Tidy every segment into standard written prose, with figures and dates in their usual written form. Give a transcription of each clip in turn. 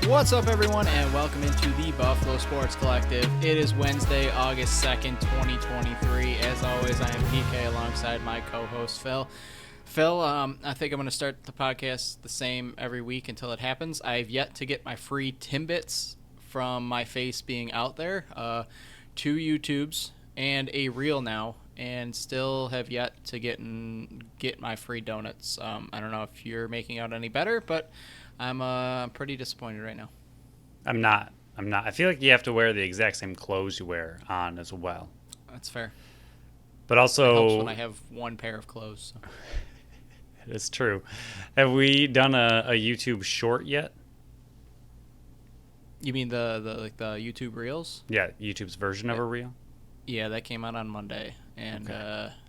What's up, everyone, and welcome into the Buffalo Sports Collective. It is Wednesday, August 2nd, 2023. As always, I am PK alongside my co-host, Phil. Phil, I think I'm going to start the podcast the same every week until it happens. I've yet to get my free Timbits from my face being out there. 2 YouTubes and a reel now, and still have yet to get my free donuts. I don't know if you're making out any better, but I'm pretty disappointed right now. I'm not. I feel like you have to wear the exact same clothes you wear on as well. That's fair. But also, it helps when I have one pair of clothes. So. It's true. Have we done a YouTube short yet? You mean the YouTube Reels? Yeah, YouTube's version of a reel? Yeah, that came out on Monday, and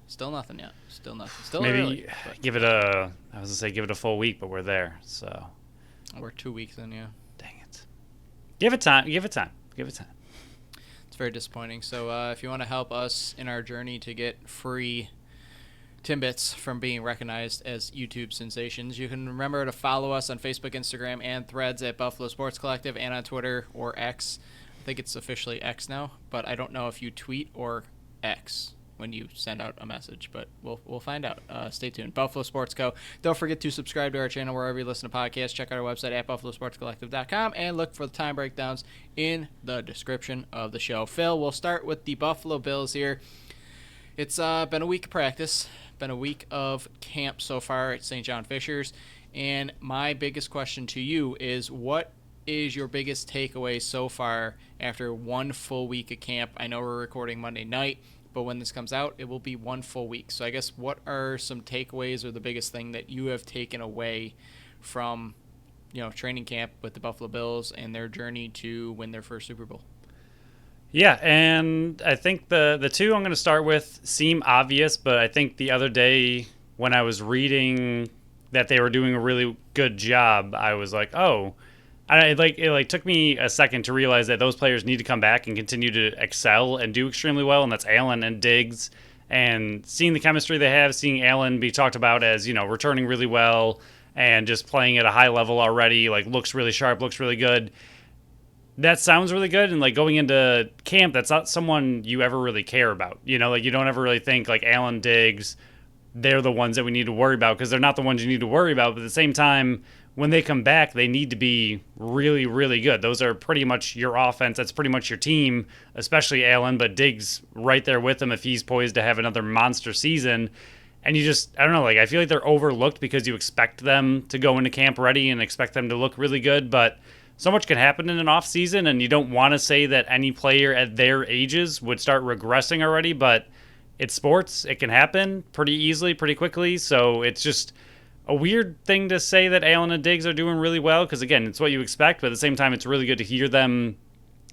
still nothing yet. Still nothing. Still maybe early, give it a full week, but we're there, so. We're 2 weeks in, yeah. Dang it. Give it time. It's very disappointing. So if you want to help us in our journey to get free Timbits from being recognized as YouTube sensations, you can remember to follow us on Facebook, Instagram, and Threads at Buffalo Sports Collective, and on Twitter or X. I think it's officially X now, but I don't know if you tweet or X when you send out a message, but we'll find out. Stay tuned. Buffalo Sports Co. Don't forget to subscribe to our channel wherever you listen to podcasts. Check out our website at buffalosportscollective.com and look for the time breakdowns in the description of the show. Phil, we'll start with the Buffalo Bills here. It's been a week of practice, been a week of camp so far at St. John Fishers, and my biggest question to you is, what is your biggest takeaway so far after one full week of camp? I know we're recording Monday night, but when this comes out, it will be one full week. So I guess what are some takeaways or the biggest thing that you have taken away from, training camp with the Buffalo Bills and their journey to win their first Super Bowl? Yeah, and I think the two I'm going to start with seem obvious, but I think the other day when I was reading that they were doing a really good job, I was like, oh, it took me a second to realize that those players need to come back and continue to excel and do extremely well, and that's Allen and Diggs. And seeing the chemistry they have, seeing Allen be talked about as, returning really well and just playing at a high level already, looks really sharp, looks really good. That sounds really good, and going into camp, that's not someone you ever really care about. You don't ever really think Allen, Diggs, they're the ones that we need to worry about, because they're not the ones you need to worry about. But at the same time, when they come back, they need to be really, really good. Those are pretty much your offense. That's pretty much your team, especially Allen, but Diggs right there with him if he's poised to have another monster season. And you just, I don't know, I feel like they're overlooked because you expect them to go into camp ready and expect them to look really good, but so much can happen in an off season, and you don't want to say that any player at their ages would start regressing already, but it's sports. It can happen pretty easily, pretty quickly, so it's just a weird thing to say that Allen and Diggs are doing really well, because, again, it's what you expect, but at the same time, it's really good to hear them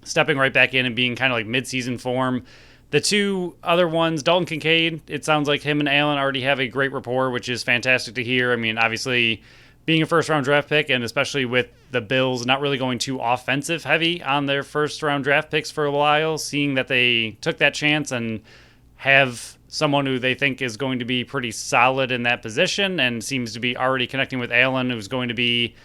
stepping right back in and being kind of mid-season form. The two other ones, Dalton Kincaid, it sounds like him and Allen already have a great rapport, which is fantastic to hear. I mean, obviously, being a first-round draft pick, and especially with the Bills not really going too offensive-heavy on their first-round draft picks for a while, seeing that they took that chance and have someone who they think is going to be pretty solid in that position and seems to be already connecting with Allen, who's going to be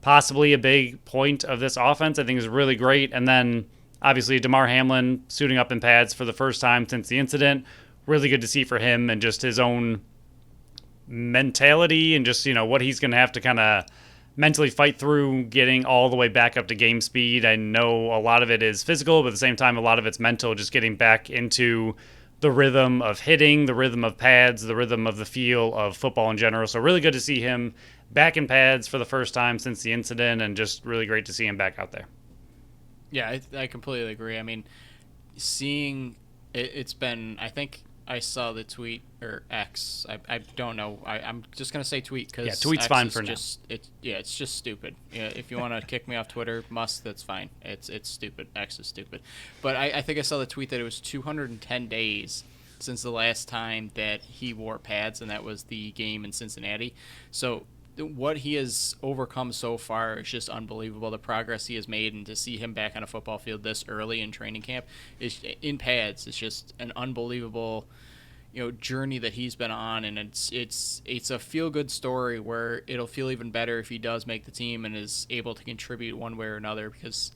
possibly a big point of this offense, I think is really great. And then, obviously, Damar Hamlin suiting up in pads for the first time since the incident. Really good to see for him and just his own mentality and just, what he's going to have to kind of mentally fight through getting all the way back up to game speed. I know a lot of it is physical, but at the same time, a lot of it's mental, just getting back into the rhythm of hitting, the rhythm of pads, the rhythm of the feel of football in general. So really good to see him back in pads for the first time since the incident, and just really great to see him back out there. Yeah, I completely agree. I mean, seeing it's been, I think I saw the tweet, or X. I don't know. I'm just going to say tweet because tweet's X fine for now. It's just stupid. Yeah, if you want to kick me off Twitter, that's fine. It's stupid. X is stupid. But I think I saw the tweet that it was 210 days since the last time that he wore pads, and that was the game in Cincinnati. So what he has overcome so far is just unbelievable. The progress he has made, and to see him back on a football field this early in training camp is in pads. It's just an unbelievable, journey that he's been on, and it's a feel good story where it'll feel even better if he does make the team and is able to contribute one way or another. Because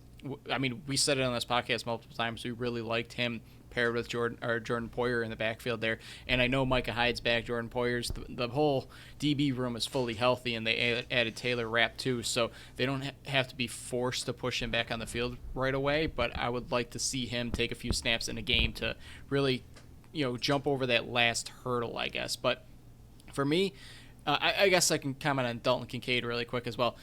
I mean, we said it on this podcast multiple times. We really liked him paired with Jordan Poyer in the backfield there, and I know Micah Hyde's back. Jordan Poyer's the whole DB room is fully healthy, and they added Taylor Rapp too, so they don't have to be forced to push him back on the field right away. But I would like to see him take a few snaps in a game to really jump over that last hurdle, I guess. But for me, I guess I can comment on Dalton Kincaid really quick as well.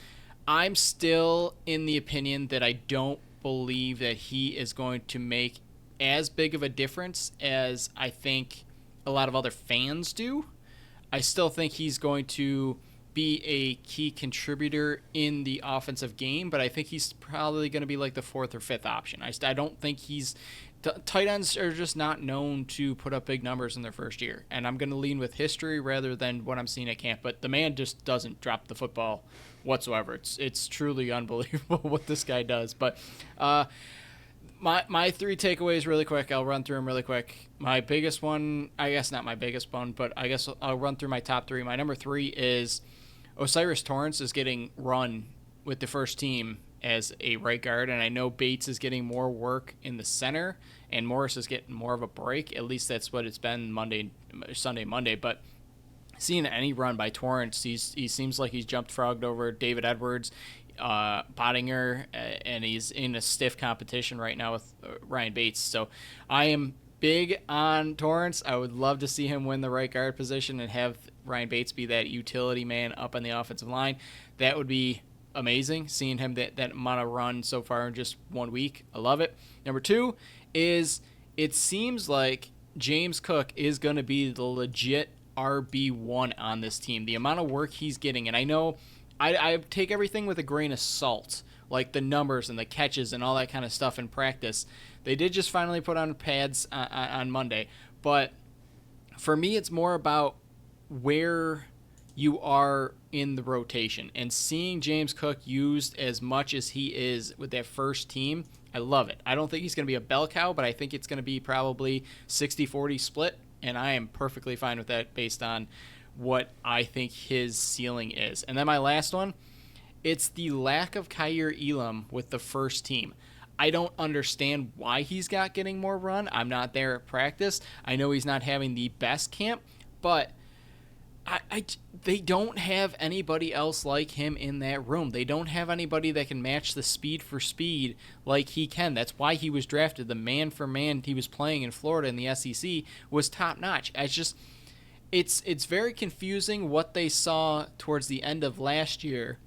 I'm still in the opinion that I don't believe that he is going to make as big of a difference as I think a lot of other fans do. I still think he's going to be a key contributor in the offensive game, but I think he's probably going to be like the fourth or fifth option. I don't think tight ends are just not known to put up big numbers in their first year, and I'm going to lean with history rather than what I'm seeing at camp. But the man just doesn't drop the football whatsoever. It's truly unbelievable what this guy does. But my three takeaways really quick. I'll run through them really quick. My biggest one, I guess not my biggest one, but I guess I'll run through my top three. My number three is Osiris Torrance is getting run with the first team as a right guard, and I know Bates is getting more work in the center, and Morris is getting more of a break. At least that's what it's been Sunday, Monday. But seeing any run by Torrance, he seems like he's jumped frogged over David Edwards, Pottinger, and he's in a stiff competition right now with Ryan Bates. So I am big on Torrance. I would love to see him win the right guard position and have Ryan Bates be that utility man up on the offensive line. That would be amazing, seeing him that amount of run so far in just 1 week. I love it. Number two is it seems like James Cook is going to be the legit RB1 on this team. The amount of work he's getting, and I know I take everything with a grain of salt, like the numbers and the catches and all that kind of stuff in practice. They did just finally put on pads on Monday, but for me it's more about where you are in the rotation, and seeing James Cook used as much as he is with that first team, I love it. I don't think he's going to be a bell cow, but I think it's going to be probably 60-40 split, and I am perfectly fine with that based on what I think his ceiling is. And then my last one, it's the lack of Kaiir Elam with the first team. I don't understand why he's getting more run. I'm not there at practice. I know he's not having the best camp, but they don't have anybody else like him in that room. They don't have anybody that can match the speed for speed like he can. That's why he was drafted. The man for man he was playing in Florida in the SEC was top notch. It's very confusing what they saw towards the end of last year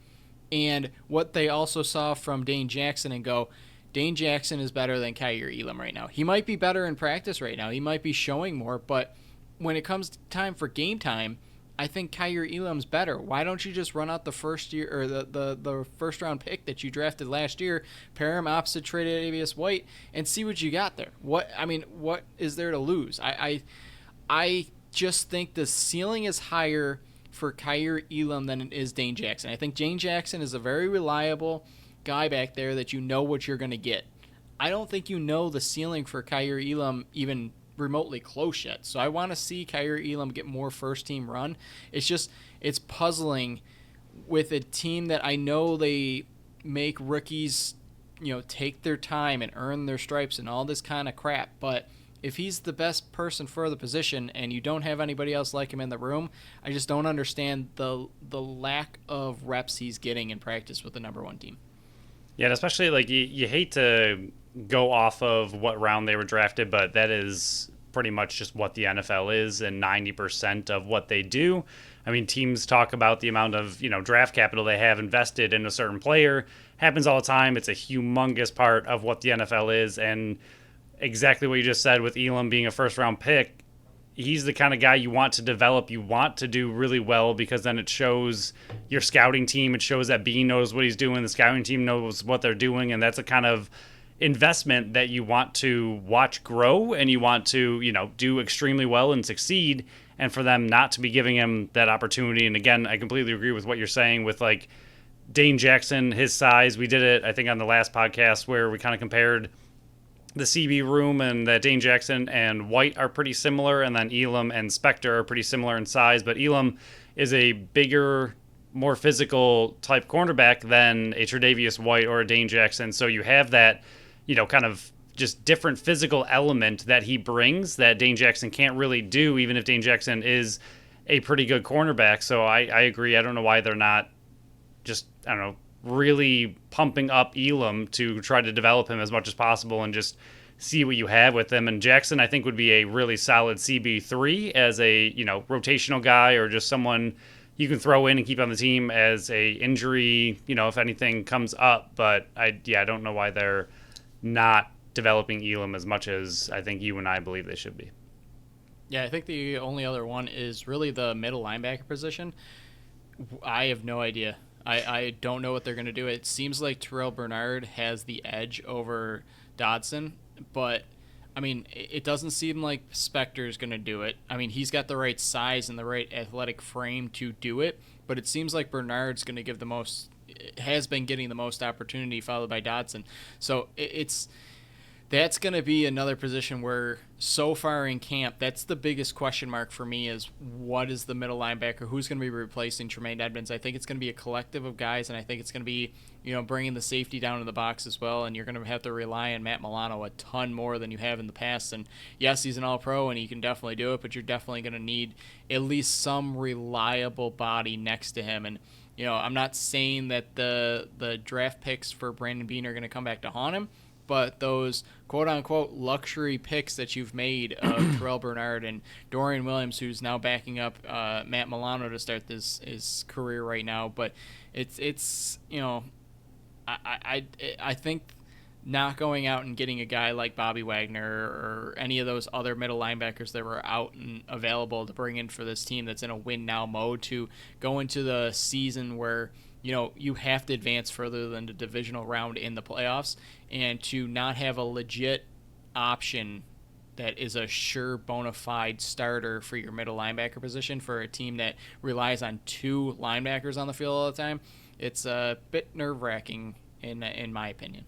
and what they also saw from Dane Jackson and go, Dane Jackson is better than Kaiir Elam right now. He might be better in practice right now. He might be showing more, but when it comes time for game time, I think Kaiir Elam's better. Why don't you just run out the first year or the first round pick that you drafted last year, pair him opposite Tre'Davious White, and see what you got there? What is there to lose? I just think the ceiling is higher for Kaiir Elam than it is Dane Jackson. I think Dane Jackson is a very reliable guy back there that you know what you're going to get. I don't think you know the ceiling for Kaiir Elam even remotely close yet. So I want to see Kaiir Elam get more first team run. It's puzzling with a team that I know they make rookies, take their time and earn their stripes and all this kind of crap. But if he's the best person for the position and you don't have anybody else like him in the room, I just don't understand the lack of reps he's getting in practice with the number one team. Yeah, and especially like you hate to go off of what round they were drafted, but that is pretty much just what the NFL is and 90% of what they do. I mean, teams talk about the amount of, draft capital they have invested in a certain player. Happens all the time. It's a humongous part of what the NFL is, and exactly what you just said with Elam being a first-round pick, he's the kind of guy you want to develop, you want to do really well, because then it shows your scouting team, it shows that B knows what he's doing, the scouting team knows what they're doing, and that's a kind of investment that you want to watch grow, and you want to, do extremely well and succeed, and for them not to be giving him that opportunity. And again, I completely agree with what you're saying with like Dane Jackson, his size. We did it, I think, on the last podcast where we kind of compared the CB room and that Dane Jackson and White are pretty similar, and then Elam and Spector are pretty similar in size, but Elam is a bigger, more physical type cornerback than a Tre'Davious White or a Dane Jackson. So you have that, kind of just different physical element that he brings that Dane Jackson can't really do, even if Dane Jackson is a pretty good cornerback. So I agree. I don't know why they're not just, really pumping up Elam to try to develop him as much as possible and just see what you have with him. And Jackson, I think, would be a really solid CB3 as a, rotational guy, or just someone you can throw in and keep on the team as a injury, if anything comes up. But I don't know why they're not developing Elam as much as I think you and I believe they should be. Yeah, I think the only other one is really the middle linebacker position. I have no idea. I don't know what they're going to do. It seems like Terrell Bernard has the edge over Dodson, but, it doesn't seem like Spector is going to do it. He's got the right size and the right athletic frame to do it, but it seems like Bernard's going to give has been getting the most opportunity, followed by Dodson. So that's going to be another position where, so far in camp, that's the biggest question mark for me, is what is the middle linebacker? Who's going to be replacing Tremaine Edmonds? I think it's going to be a collective of guys, and I think it's going to be, bringing the safety down to the box as well, and you're going to have to rely on Matt Milano a ton more than you have in the past. And yes, he's an all-pro, and he can definitely do it, but you're definitely going to need at least some reliable body next to him. And I'm not saying that the draft picks for Brandon Beane are going to come back to haunt him, but those quote-unquote luxury picks that you've made of Terrell Bernard and Dorian Williams, who's now backing up Matt Milano to start his career right now. But it's I think not going out and getting a guy like Bobby Wagner or any of those other middle linebackers that were out and available to bring in for this team that's in a win-now mode, to go into the season where you have to advance further than the divisional round in the playoffs, and to not have a legit option that is a sure bona fide starter for your middle linebacker position for a team that relies on two linebackers on the field all the time. It's a bit nerve-wracking in my opinion.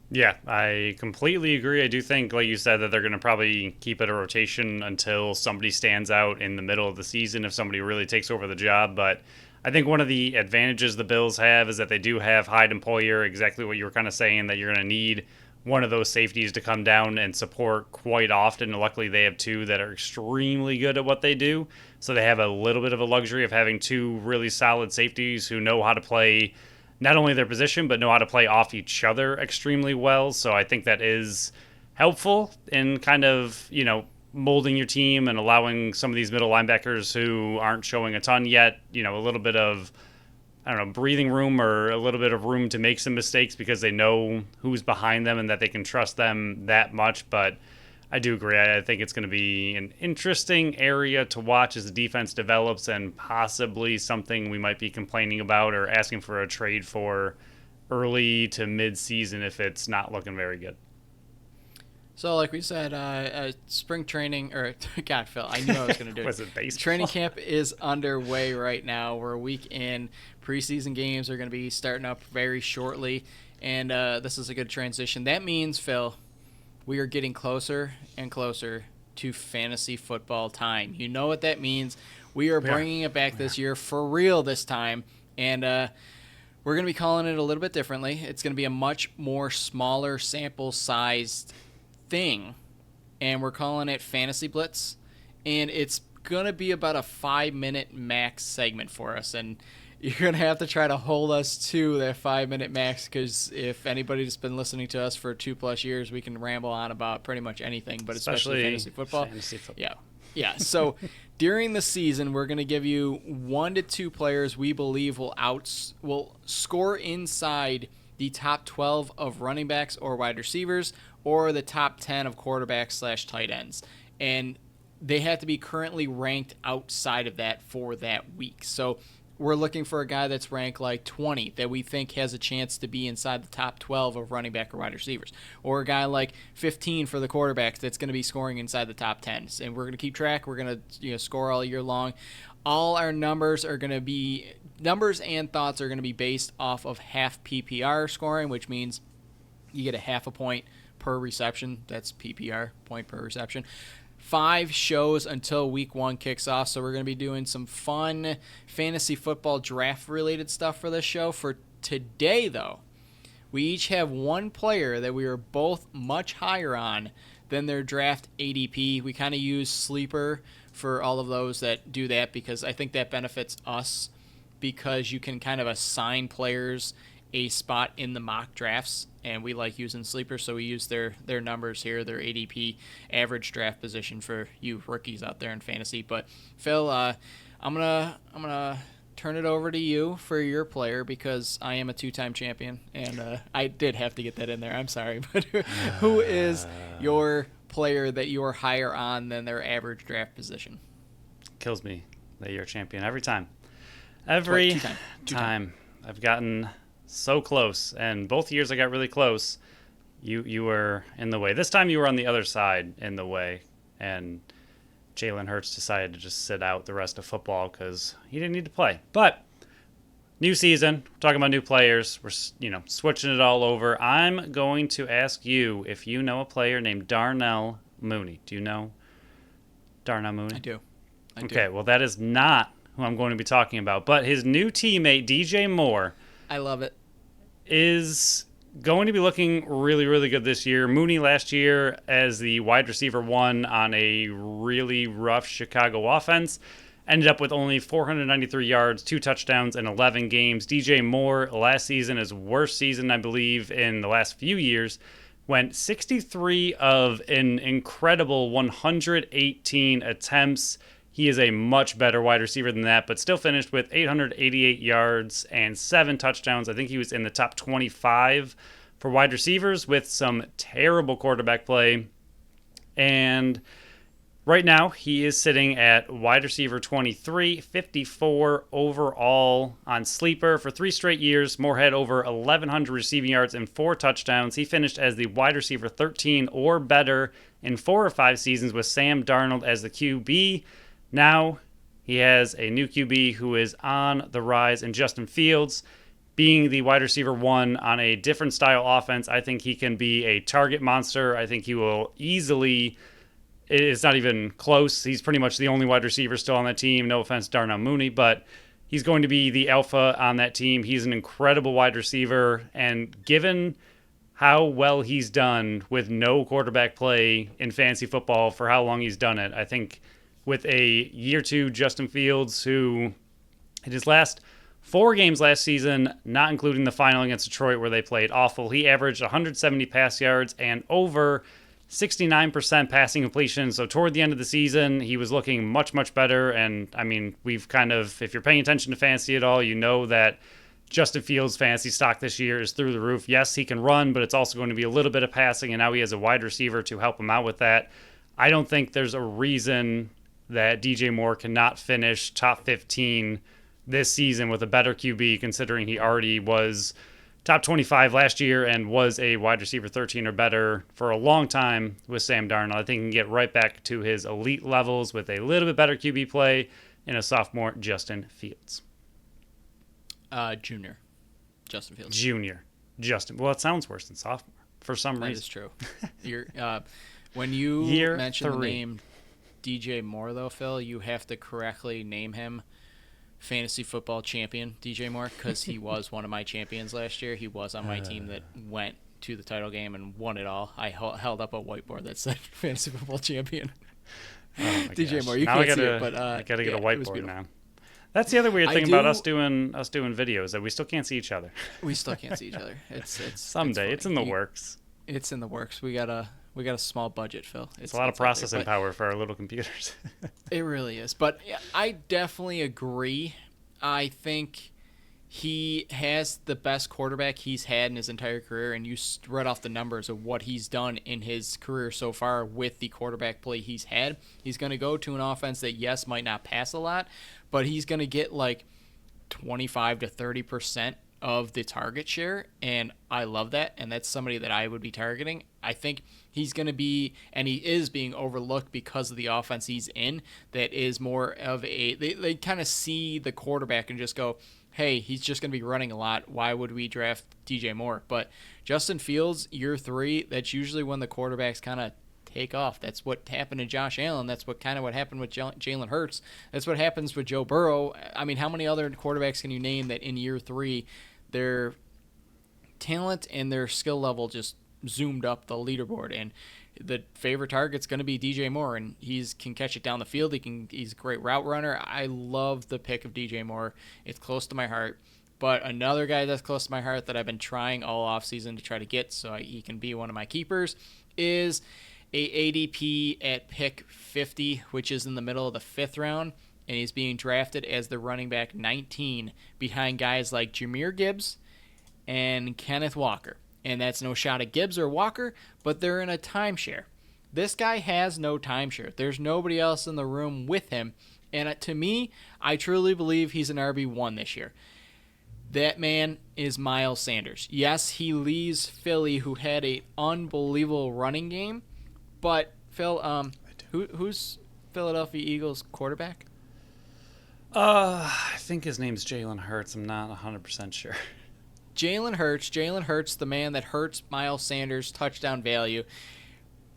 Yeah, I completely agree. I do think, like you said, that they're going to probably keep it a rotation until somebody stands out in the middle of the season, if somebody really takes over the job. But I think one of the advantages the Bills have is that they do have Hyde and Poyer, exactly what you were kind of saying, that you're going to need one of those safeties to come down and support quite often. And luckily, they have two that are extremely good at what they do. So they have a little bit of a luxury of having two really solid safeties who know how to play not only their position, but know how to play off each other extremely well. So I think that is helpful in kind of, molding your team and allowing some of these middle linebackers who aren't showing a ton yet, a little bit of, breathing room, or a little bit of room to make some mistakes because they know who's behind them and that they can trust them that much. But I do agree. I think it's going to be an interesting area to watch as the defense develops, and possibly something we might be complaining about or asking for a trade for early to mid-season if it's not looking very good. So, like we said, spring training, or God, Phil, I knew I was going to do it. Was it baseball? Training camp is underway right now. We're a week in. Preseason games are going to be starting up very shortly, and this is a good transition. That means, Phil, we are getting closer and closer to fantasy football time. You know what that means. We are bringing it back this year for real this time, and we're going to be calling it a little bit differently. It's going to be a much more smaller sample-sized thing, and we're calling it Fantasy Blitz, and it's going to be about a 5-minute max segment for us, and you're going to have to try to hold us to that 5-minute max, because if anybody's been listening to us for 2+ years, we can ramble on about pretty much anything, but especially fantasy football. Yeah. So during the season, we're going to give you 1 to 2 players we believe will score inside the top 12 of running backs or wide receivers, or the top 10 of quarterbacks / tight ends. And they have to be currently ranked outside of that for that week. So we're looking for a guy that's ranked like 20 that we think has a chance to be inside the top 12 of running back or wide receivers, or a guy like 15 for the quarterbacks that's going to be scoring inside the top 10. And we're going to keep track. We're going to score all year long. All our numbers and thoughts are going to be based off of half PPR scoring, which means you get a half a point per reception. That's PPR, point per reception. 5 shows until week 1 kicks off. So we're going to be doing some fun fantasy football draft related stuff for this show. For today, though, we each have one player that we are both much higher on than their draft ADP. We kind of use Sleeper for all of those that do that because I think that benefits us because you can kind of assign players a spot in the mock drafts, and we like using Sleeper, so we use their numbers here, their ADP average draft position for you rookies out there in fantasy. But Phil, I'm gonna turn it over to you for your player because I am a 2-time champion, and I did have to get that in there. I'm sorry, but who is your player that you are higher on than their average draft position? Kills me that you're a champion every time. Every time. I've gotten so close, and both years I got really close. You were in the way. This time you were on the other side in the way, and Jalen Hurts decided to just sit out the rest of football because he didn't need to play. But new season, we're talking about new players. We're switching it all over. I'm going to ask you if you know a player named Darnell Mooney. Do you know Darnell Mooney? I do. Okay, well that is not who I'm going to be talking about, but his new teammate DJ Moore. I love it. Is going to be looking really, really good this year. Mooney last year as the wide receiver 1 on a really rough Chicago offense ended up with only 493 yards, 2 touchdowns in 11 games. DJ Moore last season, his worst season, I believe, in the last few years, went 63 of an incredible 118 attempts. He is a much better wide receiver than that, but still finished with 888 yards and 7 touchdowns. I think he was in the top 25 for wide receivers with some terrible quarterback play. And right now, he is sitting at wide receiver 23, 54 overall on Sleeper. For 3 straight years, Moore had over 1,100 receiving yards and 4 touchdowns. He finished as the wide receiver 13 or better in 4 or 5 seasons with Sam Darnold as the QB. Now he has a new QB who is on the rise in Justin Fields. Being the wide receiver 1 on a different style offense, I think he can be a target monster. I think he will easily, it's not even close. He's pretty much the only wide receiver still on that team. No offense, Darnell Mooney, but he's going to be the alpha on that team. He's an incredible wide receiver, and given how well he's done with no quarterback play in fantasy football for how long he's done it, I think with a year 2 Justin Fields, who in his last 4 games last season, not including the final against Detroit where they played awful, he averaged 170 pass yards and over 69% passing completion. So toward the end of the season, he was looking much, much better. And I mean, we've kind of, if you're paying attention to fantasy at all, you know that Justin Fields' fantasy stock this year is through the roof. Yes, he can run, but it's also going to be a little bit of passing, and now he has a wide receiver to help him out with that. I don't think there's a reason that DJ Moore cannot finish top 15 this season with a better QB, considering he already was top 25 last year and was a wide receiver 13 or better for a long time with Sam Darnold. I think he can get right back to his elite levels with a little bit better QB play in a sophomore Justin Fields. Junior. Justin Fields. Junior. Justin. Well, it sounds worse than sophomore for some reason. That is true. You're, when you mention the name DJ Moore, though, Phil, you have to correctly name him fantasy football champion DJ Moore, because he was one of my champions last year. He was on my team that went to the title game and won it all. I held up a whiteboard that said fantasy football champion. Oh DJ gosh. Moore, you now can't see it, but I gotta get a whiteboard now. That's the other weird thing about us doing videos, that we still can't see each other. We still can't see each other. It's someday. It's in the works. It's in the works. We got a small budget, Phil. It's a lot of processing power for our little computers. It really is. But I definitely agree. I think he has the best quarterback he's had in his entire career, and you read off the numbers of what he's done in his career so far with the quarterback play he's had. He's going to go to an offense that, might not pass a lot, but he's going to get like 25 to 30% of the target share, and I love that, and that's somebody that I would be targeting. I think he's going to be, and he is being overlooked because of the offense he's in, that is more of they kind of see the quarterback and just go, hey, he's just going to be running a lot. Why would we draft DJ Moore? But Justin Fields, year 3, that's usually when the quarterbacks kind of take off. That's what happened to Josh Allen. That's what happened with Jalen Hurts. That's what happens with Joe Burrow. I mean, how many other quarterbacks can you name that in year 3, their talent and their skill level just zoomed up the leaderboard, and the favorite target's going to be DJ Moore, and he's can catch it down the field. He's a great route runner. I love the pick of DJ Moore. It's close to my heart. But another guy that's close to my heart that I've been trying all offseason to try to get so he can be one of my keepers is a ADP at pick 50, which is in the middle of the 5th round, and he's being drafted as the running back 19 behind guys like Jahmyr Gibbs and Kenneth Walker. And that's no shot at Gibbs or Walker, but they're in a timeshare. This guy has no timeshare. There's nobody else in the room with him. And to me, I truly believe he's an RB1 this year. That man is Miles Sanders. Yes, he leaves Philly, who had an unbelievable running game. But, Phil, who's Philadelphia Eagles quarterback? I think his name's Jalen Hurts. I'm not 100% sure. Jalen Hurts, the man that hurts Miles Sanders' touchdown value.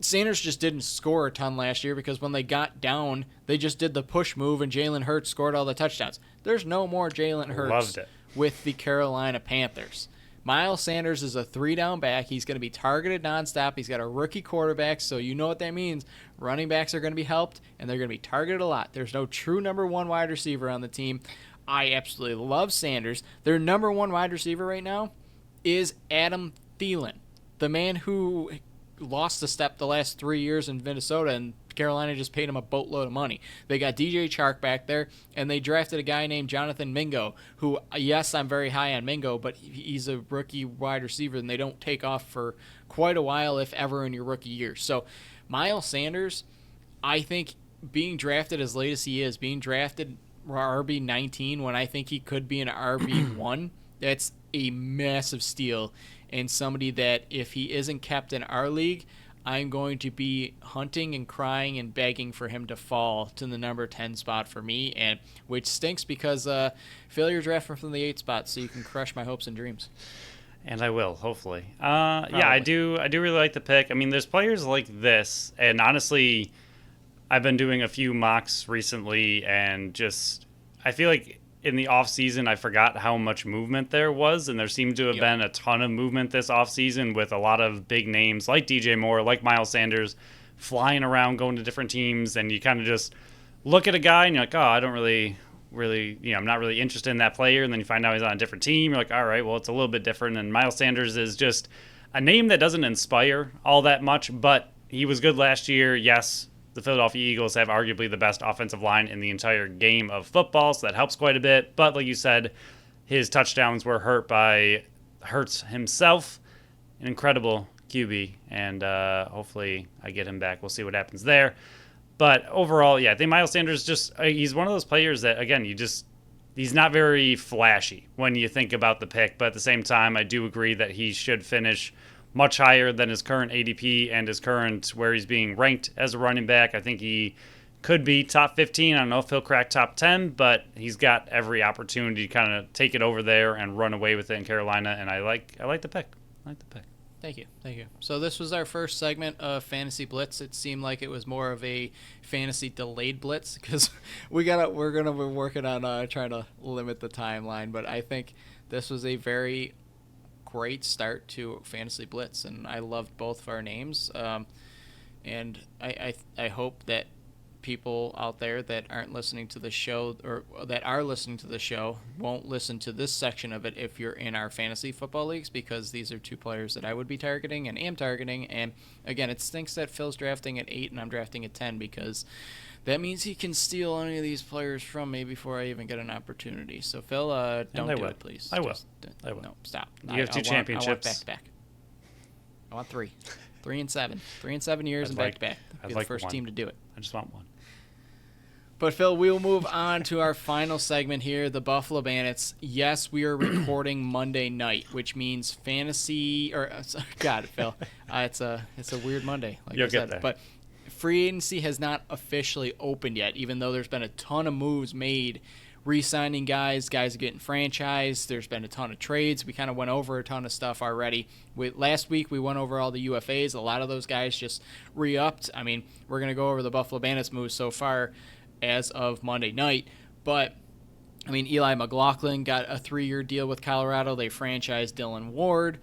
Sanders just didn't score a ton last year because when they got down, they just did the push move and Jalen Hurts scored all the touchdowns. There's no more Jalen Hurts with the Carolina Panthers. Miles Sanders is a 3-down back. He's going to be targeted nonstop. He's got a rookie quarterback, so you know what that means. Running backs are going to be helped, and they're going to be targeted a lot. There's no true number 1 wide receiver on the team. I absolutely love Sanders. Their number 1 wide receiver right now is Adam Thielen, the man who lost a step the last 3 years in Minnesota, and Carolina just paid him a boatload of money. They got DJ Chark back there, and they drafted a guy named Jonathan Mingo, who, yes, I'm very high on Mingo, but he's a rookie wide receiver, and they don't take off for quite a while, if ever, in your rookie year. So Miles Sanders, I think being drafted as late as he is, being drafted RB19 when I think he could be an RB1, that's a massive steal, and somebody that if he isn't kept in our league, I'm going to be hunting and crying and begging for him to fall to the number 10 spot for me, and which stinks because failure draft from the 8 spot, so you can crush my hopes and dreams. And I will, hopefully. Yeah, I do really like the pick. I mean, there's players like this, and honestly, I've been doing a few mocks recently, and just I feel like in the offseason, I forgot how much movement there was, and there seemed to have been a ton of movement this offseason with a lot of big names like DJ Moore, like Miles Sanders, flying around, going to different teams, and you kind of just look at a guy, and you're like, oh, I don't really, I'm not really interested in that player, and then you find out he's on a different team. You're like, all right, well, it's a little bit different, and Miles Sanders is just a name that doesn't inspire all that much, but he was good last year, yes. The Philadelphia Eagles have arguably the best offensive line in the entire game of football, so that helps quite a bit. But like you said, his touchdowns were hurt by Hurts himself. An incredible QB, and hopefully I get him back. We'll see what happens there. But overall, yeah, I think Miles Sanders he's one of those players that, again, he's not very flashy when you think about the pick. But at the same time, I do agree that he should finish much higher than his current ADP and his current where he's being ranked as a running back. I think he could be top 15. I don't know if he'll crack top 10, but he's got every opportunity to kind of take it over there and run away with it in Carolina. And I like the pick. Thank you. So this was our first segment of Fantasy Blitz. It seemed like it was more of a fantasy delayed blitz because we're gonna be working on trying to limit the timeline. But I think this was a very great start to Fantasy Blitz, and I loved both of our names. And I hope that people out there that aren't listening to the show or that are listening to the show won't listen to this section of it if you're in our fantasy football leagues, because these are 2 players that I would be targeting and am targeting. And again, it stinks that Phil's drafting at 8 and I'm drafting at 10, because that means he can steal any of these players from me before I even get an opportunity. So, Phil, don't do it, please. I will. No, stop. You have 2 championships. I want back-to-back. I want 3. 3 and 7. 3 and 7 years and back-to-back. I'd be the first team to do it. I just want 1. But Phil, we'll move on to our final segment here, the Buffalo Bandits. Yes, we are recording Monday night, which means fantasy or God, Phil, it's a weird Monday, like You'll I said. get there. But free agency has not officially opened yet, even though there's been a ton of moves made, re-signing guys are getting franchised. There's been a ton of trades. We kind of went over a ton of stuff already. Last week we went over all the UFAs. A lot of those guys just re-upped. I mean, we're gonna go over the Buffalo Bandits moves so far as of Monday night. But, I mean, Eli McLaughlin got a 3-year deal with Colorado. They franchised Dylan Ward.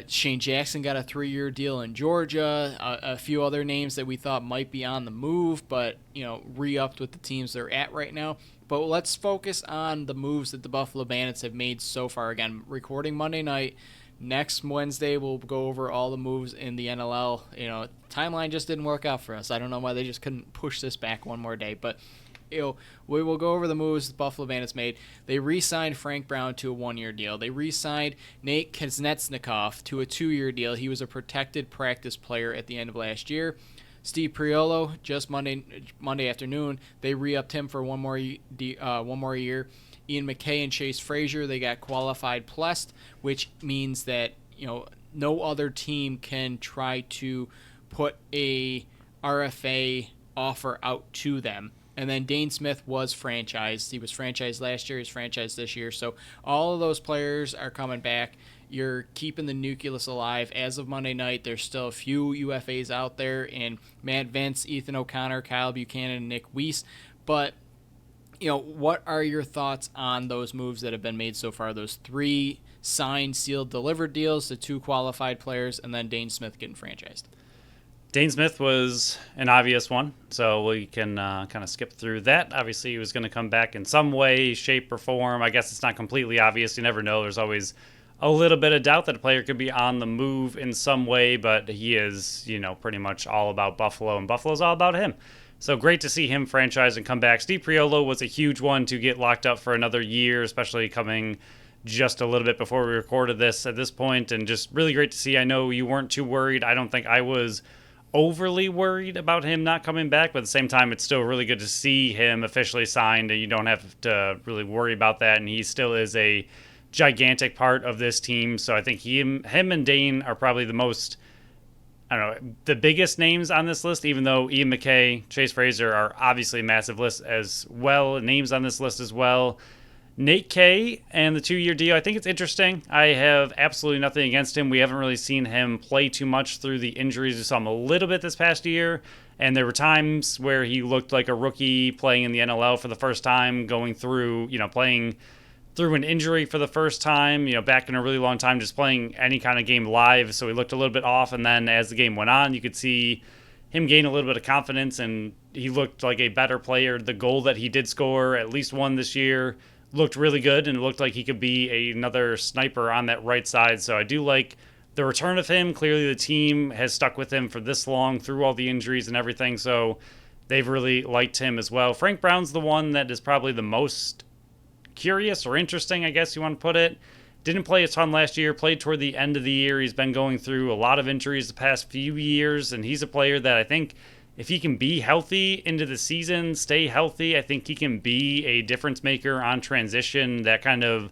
Shane Jackson got a 3-year deal in Georgia. A few other names that we thought might be on the move, but, re-upped with the teams they're at right now. But let's focus on the moves that the Buffalo Bandits have made so far. Again, recording Monday night. Next Wednesday, we'll go over all the moves in the NLL. Timeline just didn't work out for us. I don't know why they just couldn't push this back one more day. But, we will go over the moves the Buffalo Bandits made. They re-signed Frank Brown to a 1-year deal. They re-signed Nate Kuznetsnikov to a 2-year deal. He was a protected practice player at the end of last year. Steve Priolo, just Monday afternoon, they re-upped him for one more year. Ian McKay and Chase Frazier, they got qualified plus, which means that no other team can try to put a RFA offer out to them. And then Dane Smith was franchised. He was franchised last year. He's franchised this year. So all of those players are coming back. You're keeping the nucleus alive. As of Monday night, there's still a few UFAs out there in Matt Vince, Ethan O'Connor, Kyle Buchanan, and Nick Weiss. But what are your thoughts on those moves that have been made so far? Those 3 signed, sealed, delivered deals, the 2 qualified players, and then Dane Smith getting franchised. Dane Smith was an obvious one, so we can kind of skip through that. Obviously, he was going to come back in some way, shape, or form. I guess it's not completely obvious. You never know. There's always a little bit of doubt that a player could be on the move in some way, but he is, pretty much all about Buffalo, and Buffalo's all about him. So great to see him franchise and come back. Steve Priolo was a huge one to get locked up for another year, especially coming just a little bit before we recorded this at this point, and just really great to see. I know you weren't too worried. I don't think I was overly worried about him not coming back, but at the same time, it's still really good to see him officially signed, and you don't have to really worry about that, and he still is a gigantic part of this team. So I think him and Dane are probably the most, the biggest names on this list, even though Ian McKay, Chase Frazier are obviously a massive list as well, names on this list as well. Nate K and the 2-year deal, I think it's interesting. I have absolutely nothing against him. We haven't really seen him play too much through the injuries. We saw him a little bit this past year, and there were times where he looked like a rookie playing in the NLL for the first time, going through, playing through an injury for the first time, back in a really long time, just playing any kind of game live. So he looked a little bit off, and then as the game went on, you could see him gain a little bit of confidence, and he looked like a better player. The goal that he did score, at least one this year, looked really good, and it looked like he could be another sniper on that right side. So I do like the return of him. Clearly the team has stuck with him for this long through all the injuries and everything, so they've really liked him as well. Frank Brown's the one that is probably the most curious or interesting, I guess you want to put it. Didn't play a ton last year, played toward the end of the year. He's been going through a lot of injuries the past few years, and he's a player that I think if he can be healthy into the season, stay healthy, I think he can be a difference maker on transition, that kind of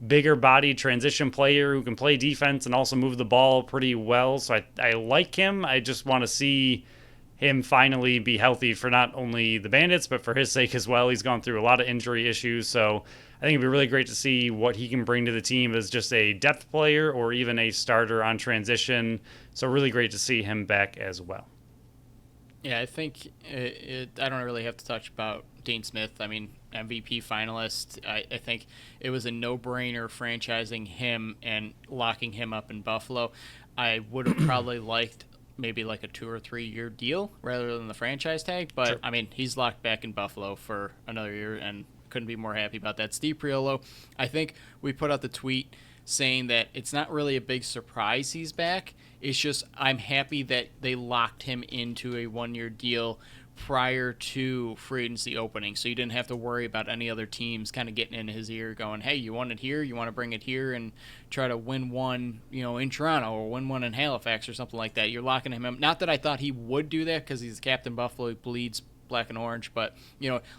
bigger body transition player who can play defense and also move the ball pretty well. So I like him. I just want to see him finally be healthy for not only the Bandits, but for his sake as well. He's gone through a lot of injury issues. So I think it'd be really great to see what he can bring to the team as just a depth player or even a starter on transition. So really great to see him back as well. Yeah, I think I don't really have to touch about Dane Smith. I mean, MVP finalist. I think it was a no-brainer franchising him and locking him up in Buffalo. I would have probably liked maybe like a 2 or 3 year deal rather than the franchise tag. But, Sure. I mean, he's locked back in Buffalo for another year and couldn't be more happy about that. Steve Priolo, I think we put out the tweet saying that it's not really a big surprise he's back. It's just I'm happy that they locked him into a 1 year deal prior to free agency opening, so you didn't have to worry about any other teams kind of getting in his ear going, hey, you want it here, you want to bring it here and try to win one, in Toronto or win one in Halifax or something like that. You're locking him in. Not that I thought he would do that because he's Captain Buffalo, he bleeds black and orange. But,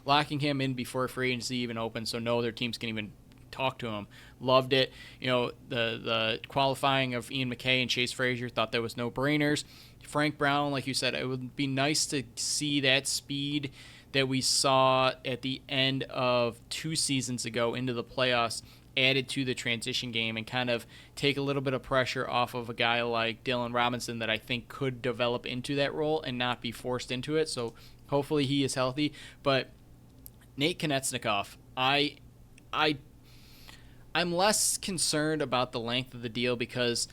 locking him in before free agency even opens so no other teams can even talk to him. Loved it. The qualifying of Ian McKay and Chase Frazier, thought there was no-brainers. Frank Brown, like you said, it would be nice to see that speed that we saw at the end of 2 seasons ago into the playoffs added to the transition game and kind of take a little bit of pressure off of a guy like Dylan Robinson that I think could develop into that role and not be forced into it. So hopefully he is healthy. But Nate Konechnikov, I'm less concerned about the length of the deal because